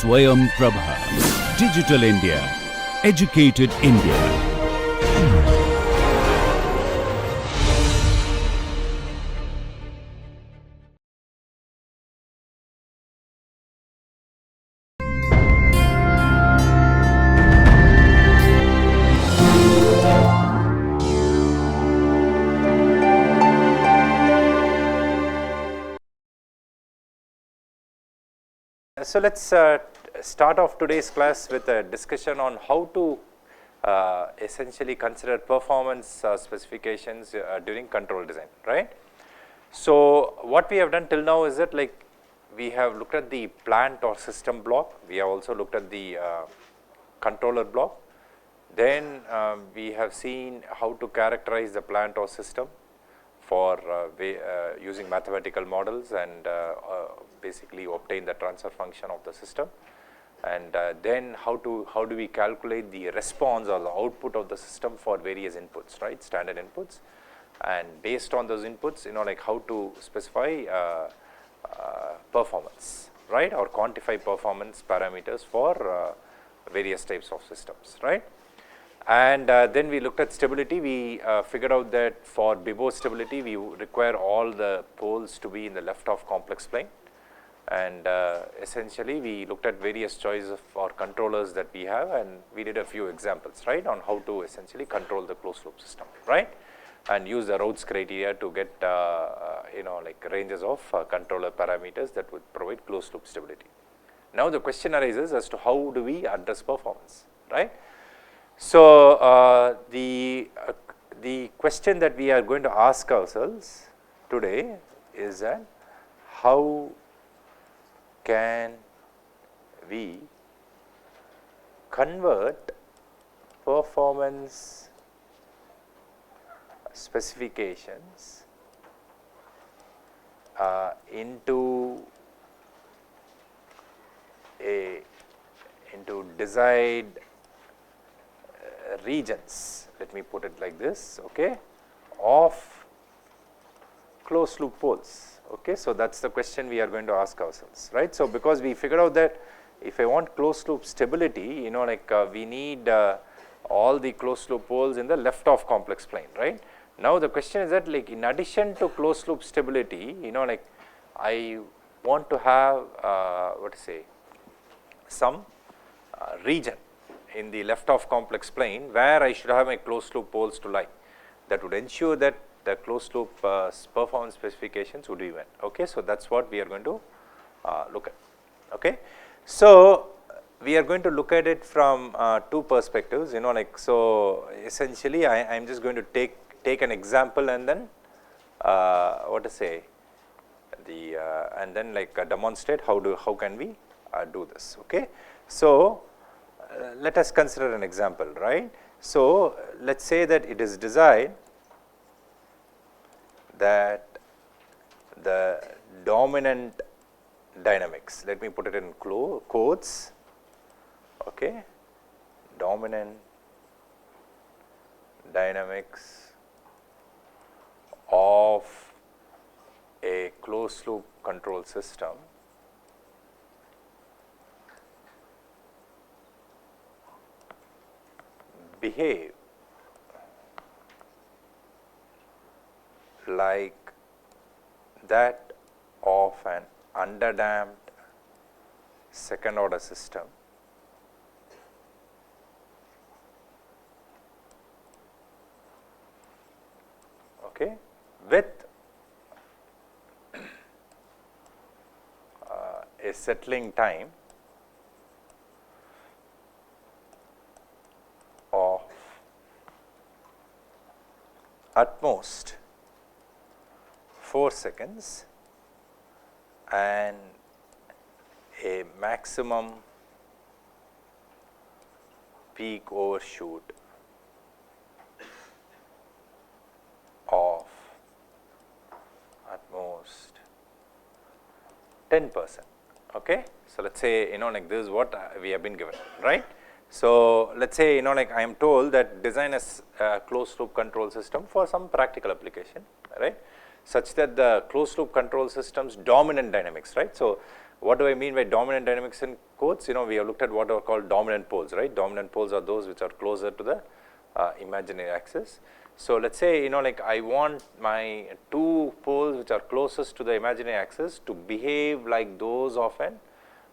SwayamPrabha. Digital India. Educated India. So let's start off today's class with a discussion on how to essentially consider performance specifications during control design, right? So what we have done till now is that, like, we have looked at the plant or system block, we have also looked at the controller block, then we have seen how to characterize the plant or system for using mathematical models and basically obtain the transfer function of the system, and then how do we calculate the response or the output of the system for various inputs, right, standard inputs, and based on those inputs, like how to specify performance, right, or quantify performance parameters for various types of systems, right. And then we looked at stability. We figured out that for Bibo stability, we require all the poles to be in the left of complex plane, and essentially we looked at various choices for controllers that we have, and we did a few examples, right, on how to essentially control the closed loop system, right, and use the Rhodes criteria to get like ranges of controller parameters that would provide closed loop stability. Now the question arises as to how do we address performance, right. So the question that we are going to ask ourselves today is that how can we convert performance specifications into desired regions, let me put it like this, okay, of closed loop poles, okay. So that's the question we are going to ask ourselves, right. So because we figured out that if I want closed loop stability, we need all the closed loop poles in the left of complex plane, right. Now the question is that, like, in addition to closed loop stability, I want to have some region in the left of complex plane where I should have my closed loop poles to lie, that would ensure that the closed loop performance specifications would be met, okay. So that's what we are going to look at, okay. So we are going to look at it from two perspectives, so essentially I am just going to take an example and then and then demonstrate how can we do this, okay. So let us consider an example, right. So let's say that it is desired that the dominant dynamics, let me put it in quotes, okay, dominant dynamics of a closed loop control system behave like that of an underdamped second order system okay, with a settling time of at most 4 seconds and a maximum peak overshoot of at most 10%. Okay, so let's say this is what we have been given, right? So let's say I am told that design a closed loop control system for some practical application, right? Such that the closed loop control system's dominant dynamics, right? So What do I mean by dominant dynamics in quotes? You know, we have looked at what are called dominant poles, right? Dominant poles are those which are closer to the imaginary axis. So let's say, you know, like I want my two poles which are closest to the imaginary axis to behave like those of an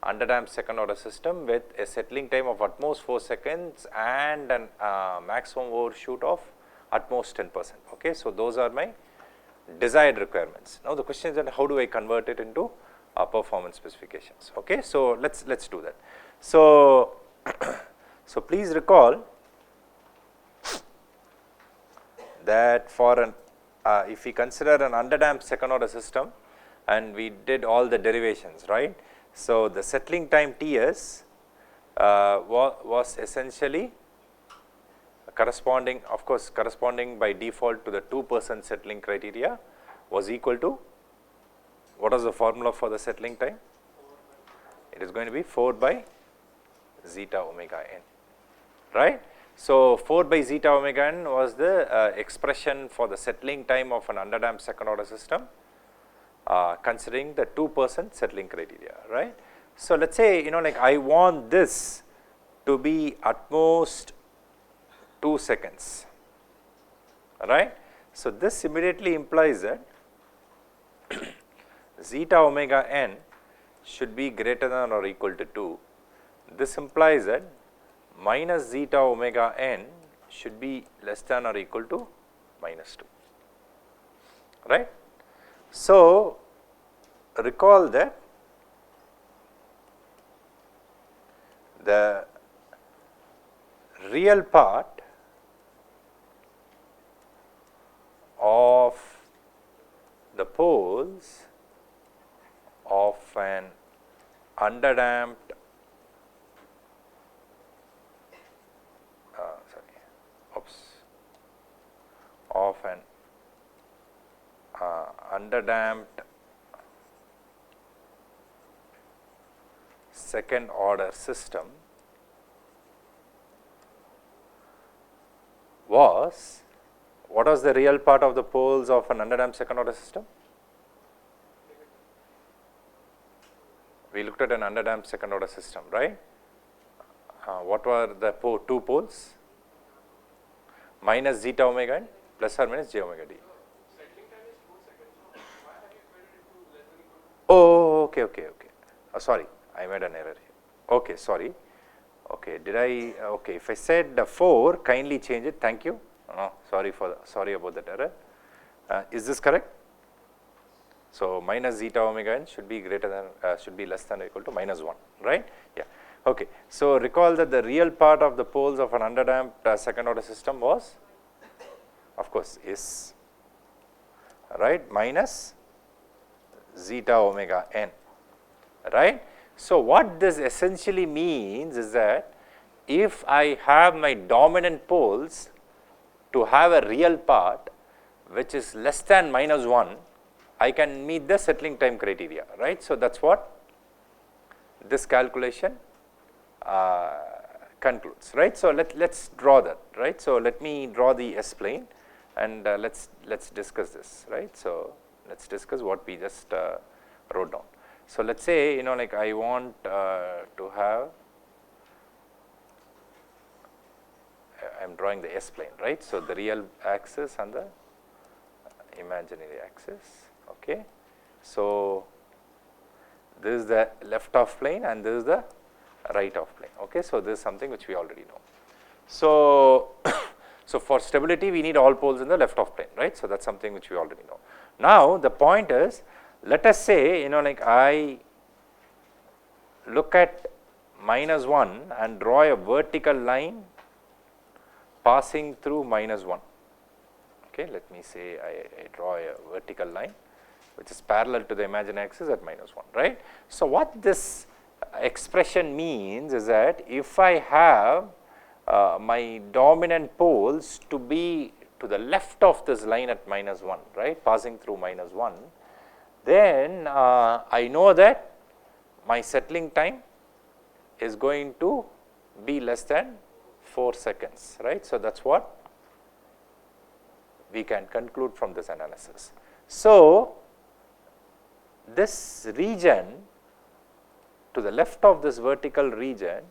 underdamped second order system with a settling time of at most 4 seconds and an maximum overshoot of at most 10%. Okay, so those are my desired requirements. Now the question is that how do I convert it into performance specifications? Okay, so let's do that. So so please recall that for an if we consider an underdamped second order system and we did all the derivations, right? So the settling time Ts was essentially corresponding, of course, corresponding by default to the 2% settling criteria was equal to, what is the formula for the settling time? It is going to be 4 by zeta omega n, right? So 4 by zeta omega n was the expression for the settling time of an underdamped second order system considering the 2% settling criteria, right? So let's say, you know, like I want this to be at most 2 seconds, right? So this immediately implies that zeta omega n should be greater than or equal to 2. This implies that minus zeta omega n should be less than or equal to minus 2, right? So recall that the real part of the poles of an underdamped of an underdamped second order system was, what was the real part of the poles of an underdamped second order system? We looked at an underdamped second order system, right? What were the two poles? Minus zeta omega n plus or minus j omega d. Oh, okay. Sorry, I made an error here. Okay, sorry. Okay, did I? Okay, if I said 4, kindly change it. Thank you. No, sorry about that error. Is this correct? So minus zeta omega n should be greater than, should be less than or equal to minus 1, right? Yeah. Okay. So recall that the real part of the poles of an underdamped second order system was, of course, is, right, minus zeta omega n, right? So what this essentially means is that if I have my dominant poles to have a real part which is less than minus 1, I can meet the settling time criteria, right? So that's what this calculation concludes, right? So let's draw that, right? So let me draw the S plane and let's discuss this, right? So let's discuss what we just wrote down. So let's say, you know, like I want to have, I'm drawing the S plane, right? So the real axis and the imaginary axis, okay? So this is the left of plane and this is the right of plane, okay? So this is something which we already know. So so for stability we need all poles in the left of plane, right? So that's something which we already know. Now the point is, let us say, you know, like I look at minus 1 and draw a vertical line passing through minus 1. Okay, let me say I draw a vertical line which is parallel to the imaginary axis at minus 1, right? So what this expression means is that if I have my dominant poles to be to the left of this line at minus 1, right, passing through minus 1, then I know that my settling time is going to be less than 4 seconds, right? So that's what we can conclude from this analysis. So this region to the left of this vertical region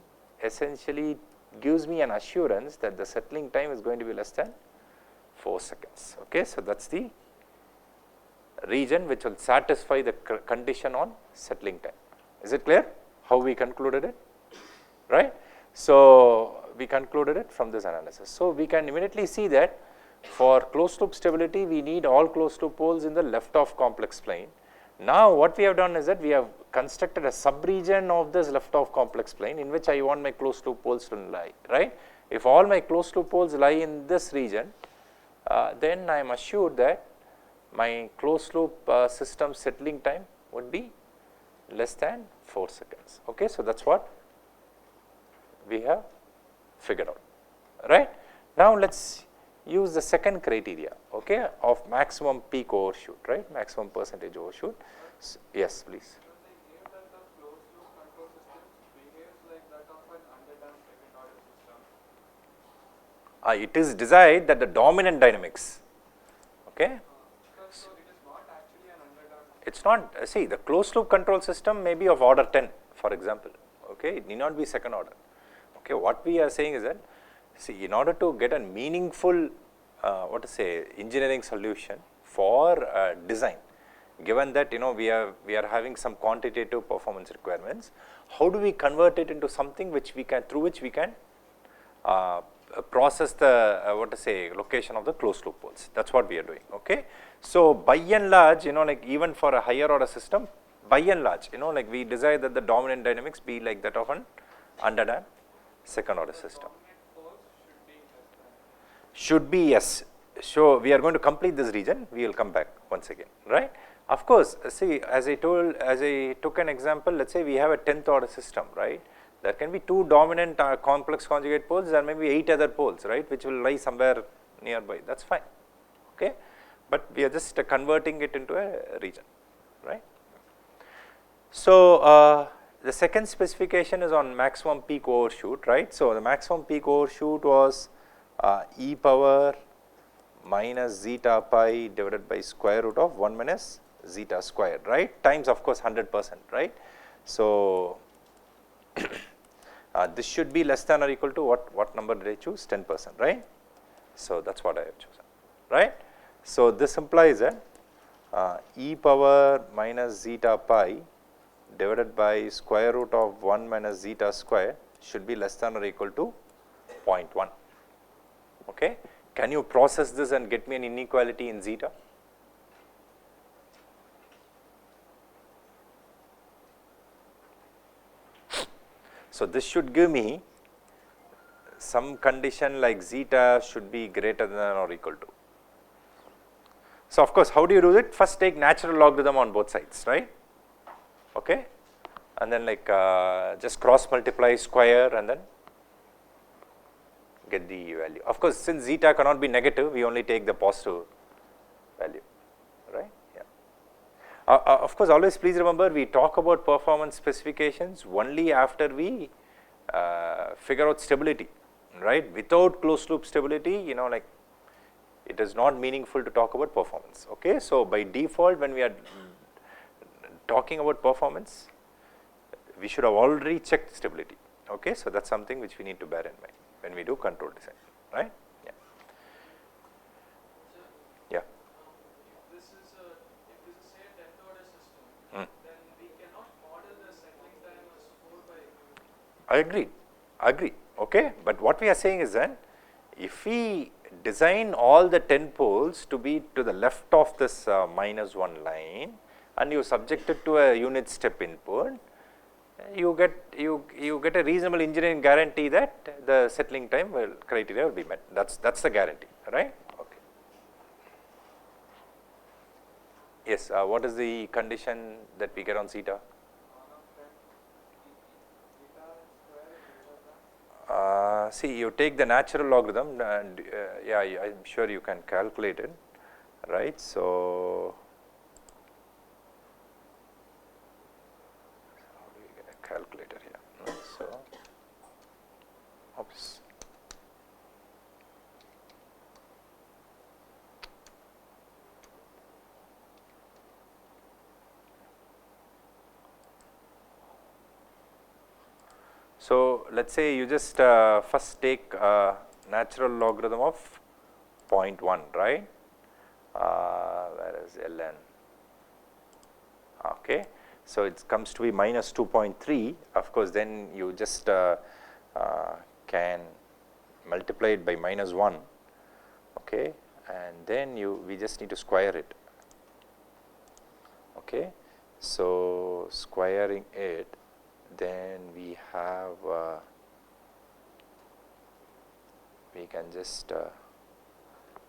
essentially gives me an assurance that the settling time is going to be less than 4 seconds. Okay, so that is the region which will satisfy the condition on settling time. Is it clear how we concluded it? Right. So, we concluded it from this analysis. So, we can immediately see that for closed loop stability we need all closed loop poles in the left of complex plane. Now, what we have done is that we have constructed a sub-region of this left of complex plane in which I want my closed loop poles to lie, right. If all my closed loop poles lie in this region, then I am assured that my closed loop system settling time would be less than 4 seconds. Okay, so that is what we have figured out, right. Now, let us use the second criteria, okay, of maximum peak overshoot, right, maximum percentage overshoot. So, yes, please. It is desired that the dominant dynamics, okay. It is not, see, the closed loop control system may be of order 10, for example, okay, it need not be second order. Okay, what we are saying is that, see, in order to get a meaningful what to say engineering solution for design, given that we are having some quantitative performance requirements, how do we convert it into something which we can, through which we can process the what to say location of the closed loop poles. That is what we are doing. Okay. So, by and large, like even for a higher order system, by and large, like we desire that the dominant dynamics be like that of an underdamped second order system. Should be, yes. So, we are going to complete this region, we will come back once again, right. Of course, see, as I took an example, let us say we have a 10th order system, right. There can be 2 dominant complex conjugate poles, there may be 8 other poles, right, which will lie somewhere nearby, that is fine, okay. But we are just converting it into a region, right. So, the second specification is on maximum peak overshoot, right. So, the maximum peak overshoot was e power minus zeta pi divided by square root of 1 minus zeta squared, right, times of course 100%, right. So, this should be less than or equal to what number did I choose? 10%, right. So, that is what I have chosen, right. So, this implies that e power minus zeta pi divided by square root of 1 minus zeta square should be less than or equal to 0.1. Okay. Can you process this and get me an inequality in zeta? So, this should give me some condition like zeta should be greater than or equal to. So, of course, how do you do it? First take natural logarithm on both sides, right, okay, and then like just cross multiply square and then get the value. Of course, since zeta cannot be negative, we only take the positive value, right. Yeah. Of course, always please remember we talk about performance specifications only after we figure out stability, right. Without closed loop stability, like it is not meaningful to talk about performance. Okay. So, by default when we are talking about performance, we should have already checked stability. Okay. So, that is something which we need to bear in mind when we do control design, right. Yeah. Yeah. If this is say a 10th order system, then we cannot model the settling time as 4 by. I agree, okay. But what we are saying is that if we design all the 10 poles to be to the left of this -1 line and you subject it to a unit step input, you get a reasonable engineering guarantee that the settling time criteria will be met. That's the guarantee, right. Okay. Yes. What is the condition that we get on zeta? See, you take the natural logarithm and yeah, I am sure you can calculate it, right. So, how do we get a calculator here? So, oops. So, let us say you just first take natural logarithm of 0.1, right, where is ln, okay. So, it comes to be minus 2.3, of course, then you just can multiply it by minus 1, okay, and then we just need to square it, okay. So, squaring it, then we have we can just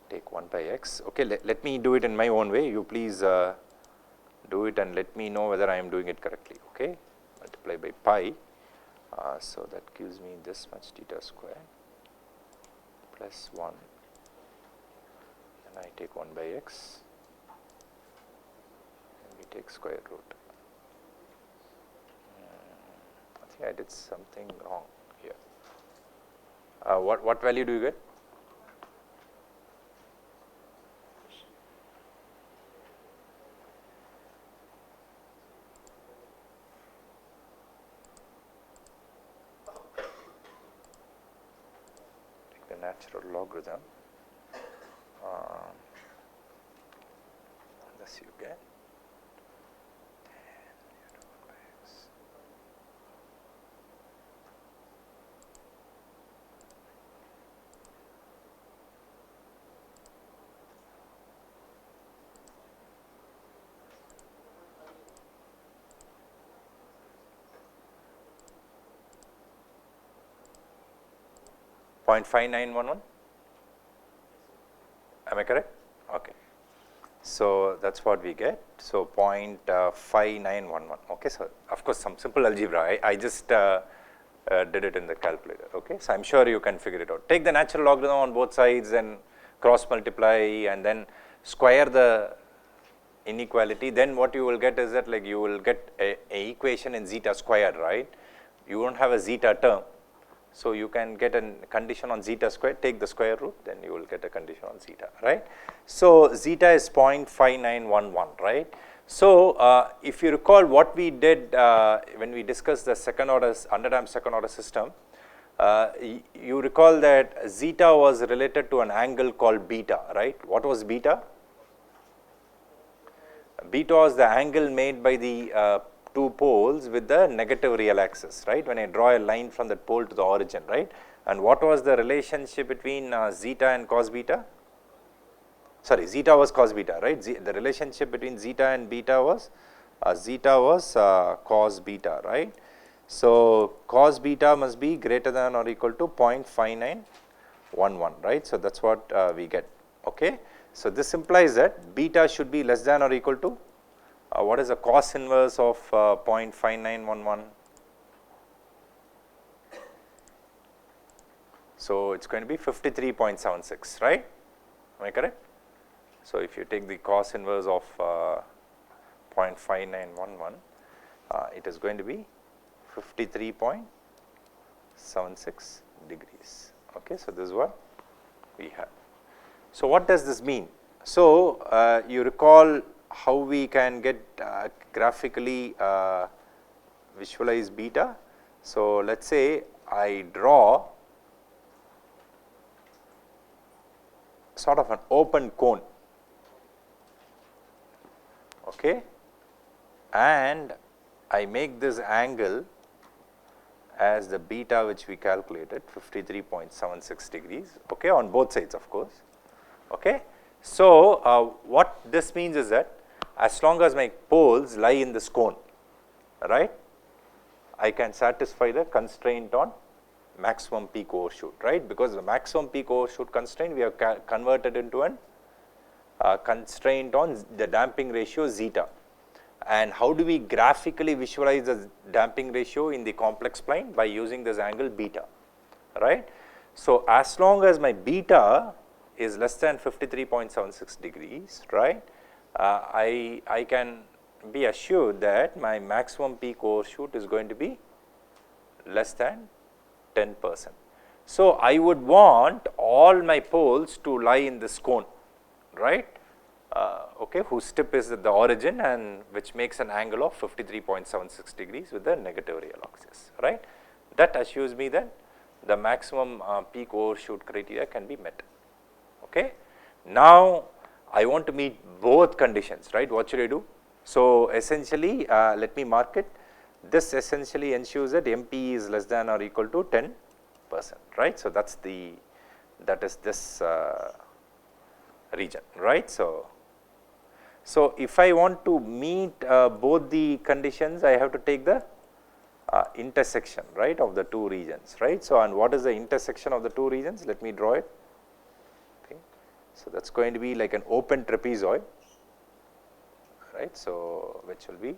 take 1 by x, okay. Let me do it in my own way, you please do it and let me know whether I am doing it correctly, okay. Multiply by pi, so that gives me this much theta square plus 1, and I take 1 by x, and we take square root. I think I did something wrong here. What value do you get? Take the natural logarithm. This you get. Point 5911, am I correct? Okay. So, that is what we get. So, 0.5911, okay. So, of course, some simple algebra, I just did it in the calculator, okay. So, I am sure you can figure it out. Take the natural logarithm on both sides and cross multiply and then square the inequality, then what you will get is that, like, you will get a equation in zeta squared, right. You will not have a zeta term. So, you can get a condition on zeta squared, take the square root, then you will get a condition on zeta, right. So, zeta is 0.5911, right. So, if you recall what we did when we discussed the second order, underdamped second order system, you recall that zeta was related to an angle called beta, right. What was beta? Beta was the angle made by the two poles with the negative real axis, right, when I draw a line from that pole to the origin, right. And what was the relationship between zeta and cos beta? Sorry, zeta was cos beta, right. The relationship between zeta and beta was cos beta, right. So, cos beta must be greater than or equal to 0.5911, right. So, that is what we get, okay. So, this implies that beta should be less than or equal to what is the cos inverse of 0.5911? So, it is going to be 53.76, right, am I correct? So, if you take the cos inverse of 0.5911, it is going to be 53.76 degrees, okay. So, this is what we have. So, what does this mean? So, you recall how we can get graphically visualize beta. So, let us say I draw sort of an open cone, okay, and I make this angle as the beta which we calculated 53.76 degrees, okay, on both sides, of course, okay. So, what this means is that as long as my poles lie in this cone, right, I can satisfy the constraint on maximum peak overshoot, right, because the maximum peak overshoot constraint we have converted into an constraint on the damping ratio zeta. And how do we graphically visualize the damping ratio in the complex plane? By using this angle beta, right. So, as long as my beta is less than 53.76 degrees, right, I can be assured that my maximum peak overshoot is going to be less than 10%. So, I would want all my poles to lie in this cone, right, okay, whose tip is at the origin and which makes an angle of 53.76 degrees with the negative real axis, right. that assures me that the maximum peak overshoot criteria can be met. Okay. Now, I want to meet both conditions, right? What should I do? So, essentially let me mark it. This essentially ensures that MP is less than or equal to 10%, right? So, that is this region, right? So, if I want to meet both the conditions, I have to take the intersection, right, of the two regions, right? So, and what is the intersection of the two regions? Let me draw it. Okay. So, that is going to be like an open trapezoid, right? So, which will be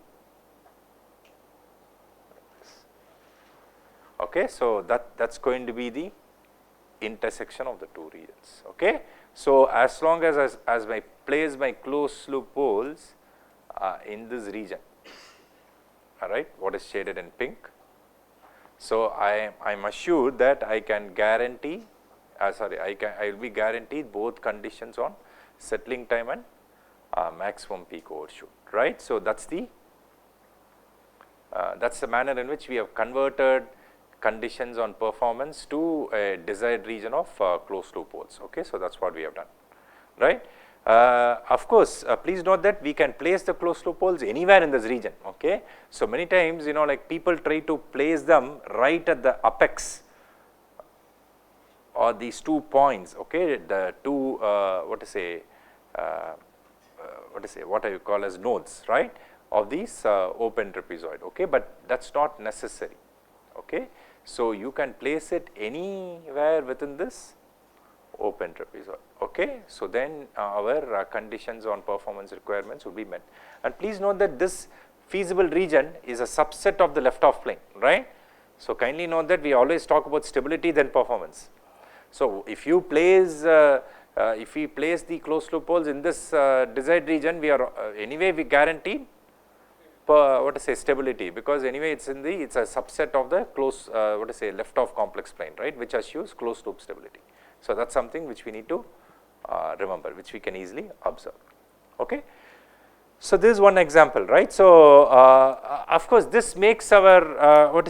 okay. So, that is going to be the intersection of the two regions. Okay. So, as long as I place my closed loop poles in this region, all right, what is shaded in pink. So, I am assured that I can guarantee I will be guaranteed both conditions on settling time and maximum peak overshoot, right. So, that is the manner in which we have converted conditions on performance to a desired region of closed loop poles. Okay. So, that is what we have done, right. Of course, please note that we can place the closed loop poles anywhere in this region. Okay. So, many times like people try to place them right at the apex or these 2 points, okay, the two what I call as nodes, right, of these open trapezoid, okay, but that is not necessary. Okay. So, you can place it anywhere within this open trapezoid. Okay. So, then our conditions on performance requirements will be met, and please note that this feasible region is a subset of the left off plane, right. So, kindly note that we always talk about stability then performance. So, if you place if we place the closed loop poles in this desired region, we are anyway we guaranteed stability, because anyway it's a subset of the close left off complex plane, right, which assures closed loop stability. So, that is something which we need to remember, which we can easily observe. Okay. So, this is one example, right. So, of course, this makes our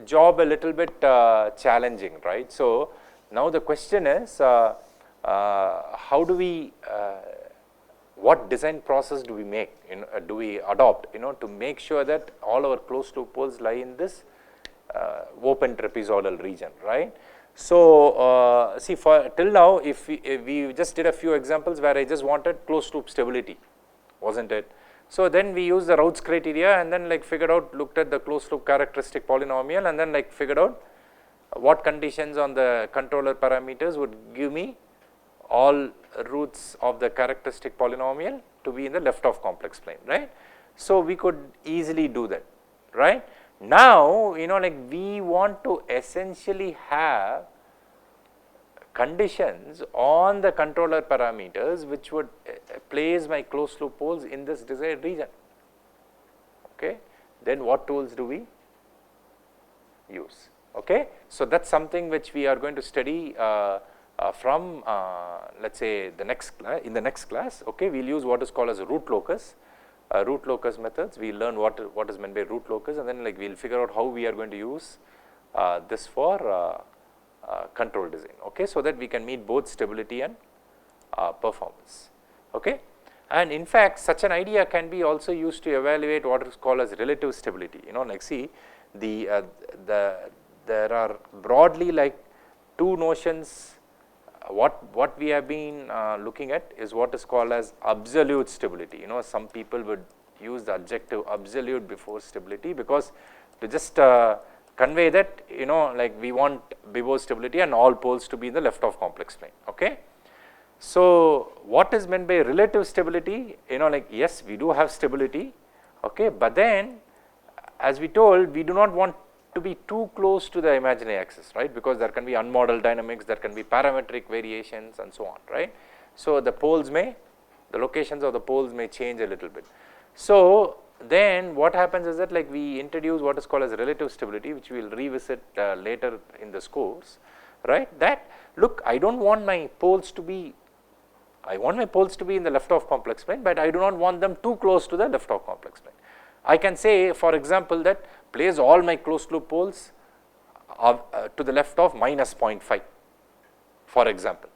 job a little bit challenging, right. So, now the question is how do we what design process do we make, do we adopt, to make sure that all our closed loop poles lie in this open trapezoidal region, right. So, see, for till now, if we just did a few examples where I just wanted closed loop stability, wasn't it. So, then we use the Routh's criteria and then like figured out, looked at the closed loop characteristic polynomial and then like figured out what conditions on the controller parameters would give me all roots of the characteristic polynomial to be in the left off complex plane, right. So, we could easily do that, right. Now, like we want to essentially have conditions on the controller parameters which would place my closed loop poles in this desired region. Okay. Then what tools do we use? Okay. So, that is something which we are going to study from let us say in the next class. Okay. We will use what is called as a root locus methods. We will learn what is meant by root locus, and then like we will figure out how we are going to use this for control design. Okay. So, that we can meet both stability and performance. Okay. And in fact, such an idea can be also used to evaluate what is called as relative stability. Like see there are broadly like two notions. What we have been looking at is what is called as absolute stability. Some people would use the adjective absolute before stability, because to just convey that like we want Bibot stability and all poles to be in the left off complex plane. Okay. So, what is meant by relative stability? Like yes, we do have stability, okay, but then as we told, we do not want to be too close to the imaginary axis, right, because there can be unmodeled dynamics, there can be parametric variations and so on, right. So, the locations of the poles may change a little bit. So, then what happens is that like we introduce what is called as relative stability, which we will revisit later in this course, right, that look, I do not want my poles to be in the left off complex plane, but I do not want them too close to the left off complex plane. I can say, for example, that place all my closed loop poles to the left of minus 0.5, for example.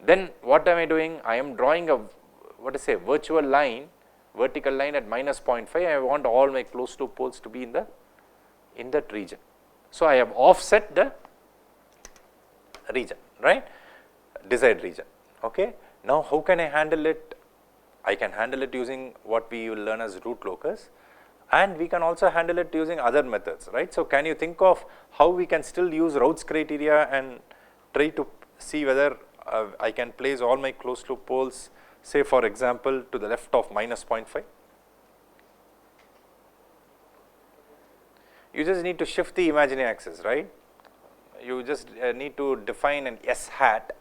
Then what am I doing? I am drawing a virtual line, vertical line at minus 0.5. I want all my closed loop poles to be in that region. So I have offset the region, right? Desired region. Okay. Now how can I handle it? I can handle it using what we will learn as root locus, and we can also handle it using other methods, right? So can you think of how we can still use Routh's criteria and try to see whether I can place all my closed loop poles, say for example, to the left of minus 0.5? You just need to shift the imaginary axis, right? You just need to define an S hat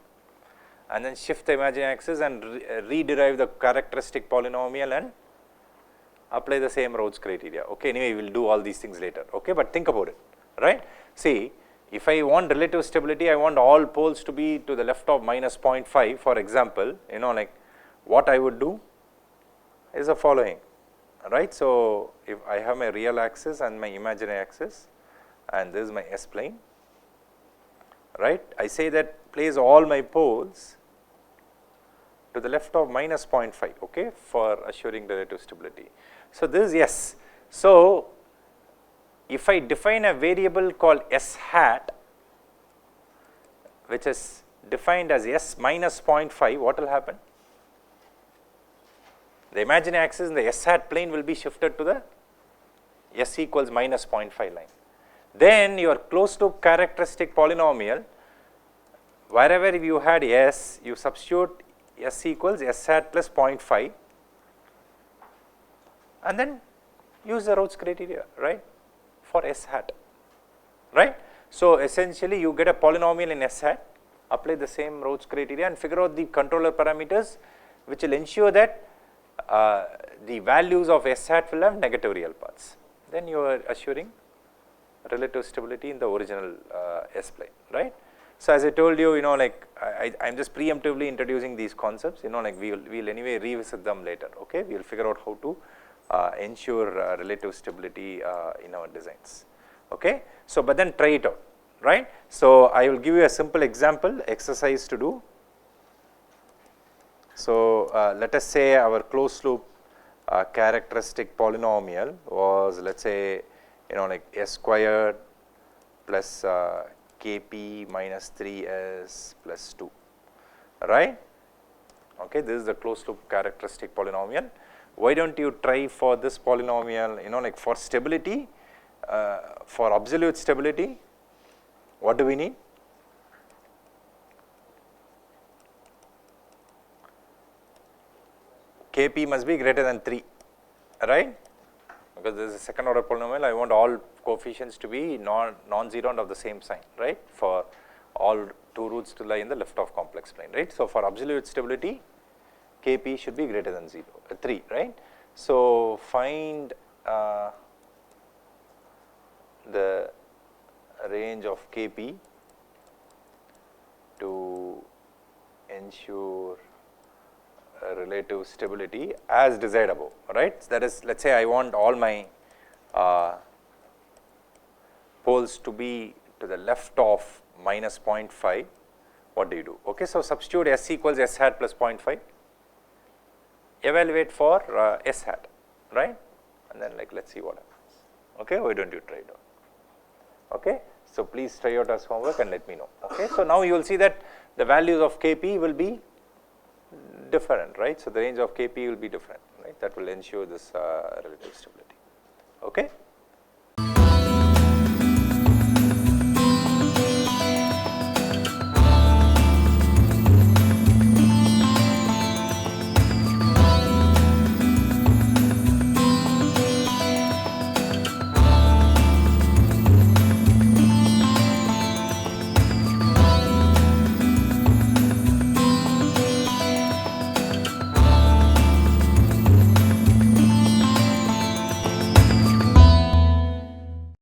and then shift the imaginary axis and rederive the characteristic polynomial and apply the same Routh's criteria. Okay, anyway, we will do all these things later. Okay, but think about it, right? See, if I want relative stability, I want all poles to be to the left of minus 0.5, for example, like what I would do is the following, right? So if I have my real axis and my imaginary axis, and this is my S plane, right? I say that place all my poles to the left of minus 0.5, okay, for assuring relative stability. So this is S. So if I define a variable called S hat, which is defined as S minus 0.5, what will happen? The imaginary axis in the S hat plane will be shifted to the S equals minus 0.5 line. Then your closed loop characteristic polynomial, wherever you had S, you substitute S equals S hat plus 0.5 and then use the Routh's criteria, right, for S hat, right. So essentially you get a polynomial in S hat, apply the same Routh's criteria and figure out the controller parameters which will ensure that the values of S hat will have negative real parts. Then you are assuring relative stability in the original S plane, right. So as I told you, like I am just preemptively introducing these concepts, like we will anyway revisit them later. Okay, we will figure out how to ensure relative stability in our designs. Okay, so but then try it out, right. So I will give you a simple example exercise to do. So let us say our closed loop characteristic polynomial was, let's say, like S squared plus Kp minus 3s plus 2, right. Okay, this is the closed loop characteristic polynomial. Why don't you try for this polynomial, like for stability, for absolute stability, what do we need? Kp must be greater than 3, right, because this is a second order polynomial. I want all coefficients to be non-zero and of the same sign, right, for all two roots to lie in the left of complex plane, right. So for absolute stability, Kp should be greater than 3, right. So find the range of Kp to ensure relative stability as desired above, right. That is, let's say I want all my poles to be to the left of minus 0.5, what do you do? Okay, so substitute S equals S hat plus 0.5, evaluate for S hat, right, and then like let's see what happens. Okay, why don't you try it out? Okay, so please try out as homework and let me know. Okay, so now you will see that the values of Kp will be different, right. So the range of Kp will be different, right. That will ensure this relative stability. Okay.